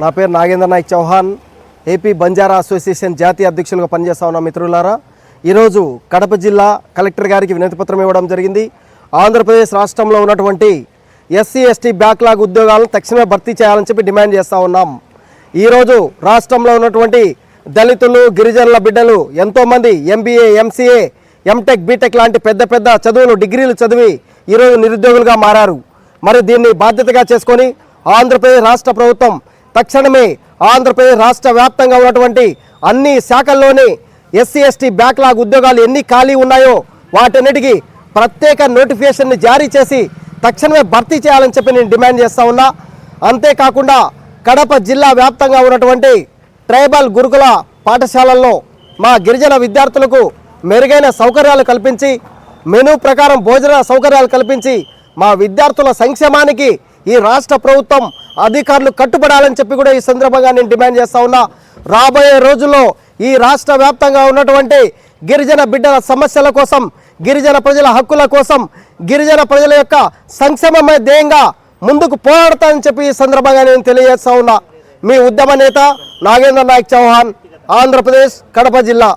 నా పేరు Nagendra Naik Chauhan, AP Banjara association జాతీయ అధ్యక్షులుగా పనిచేస్తా ఉన్న మిత్రులారా, ఈరోజు కడప జిల్లా కలెక్టర్ గారికి వినతి పత్రం ఇవ్వడం జరిగింది. ఆంధ్రప్రదేశ్ రాష్ట్రంలో ఉన్నటువంటి ఎస్సీ ఎస్టీ బ్యాక్లాగ్ ఉద్యోగాలను తక్షణమే భర్తీ చేయాలని చెప్పి డిమాండ్ చేస్తూ ఉన్నాం. ఈరోజు రాష్ట్రంలో ఉన్నటువంటి దళితులు, గిరిజనుల బిడ్డలు ఎంతోమంది ఎంబీఏ, ఎంసీఏ, ఎంటెక్, బీటెక్ లాంటి పెద్ద పెద్ద చదువులు, డిగ్రీలు చదివి ఈరోజు నిరుద్యోగులుగా మారారు. మరి దీన్ని బాధ్యతగా చేసుకొని ఆంధ్రప్రదేశ్ రాష్ట్ర ప్రభుత్వం తక్షణమే ఆంధ్రప్రదేశ్ రాష్ట్ర వ్యాప్తంగా ఉన్నటువంటి అన్ని శాఖల్లోని ఎస్సీ ఎస్టీ బ్యాక్లాగ్ ఉద్యోగాలు ఎన్ని ఖాళీ ఉన్నాయో వాటన్నిటికీ ప్రత్యేక నోటిఫికేషన్ని జారీ చేసి తక్షణమే భర్తీ చేయాలని చెప్పి నేను డిమాండ్ చేస్తూ ఉన్నా. అంతేకాకుండా కడప జిల్లా వ్యాప్తంగా ఉన్నటువంటి ట్రైబల్ గురుకుల పాఠశాలల్లో మా గిరిజన విద్యార్థులకు మెరుగైన సౌకర్యాలు కల్పించి, మెనూ ప్రకారం భోజన సౌకర్యాలు కల్పించి మా విద్యార్థుల సంక్షేమానికి ఈ రాష్ట్ర ప్రభుత్వం అధికారులు కట్టుబడాలని చెప్పి కూడా ఈ సందర్భంగా నేను డిమాండ్ చేస్తా ఉన్నా. రాబోయే రోజుల్లో ఈ రాష్ట్ర వ్యాప్తంగా ఉన్నటువంటి గిరిజన బిడ్డల సమస్యల కోసం, గిరిజన ప్రజల హక్కుల కోసం, గిరిజన ప్రజల యొక్క సంక్షేమమే ధ్యేయంగా ముందుకు పోరాడతానని చెప్పి ఈ సందర్భంగా నేను తెలియజేస్తా ఉన్నా. మీ ఉద్యమ నేత నాగేంద్ర నాయక్ చౌహాన్, ఆంధ్రప్రదేశ్, కడప జిల్లా.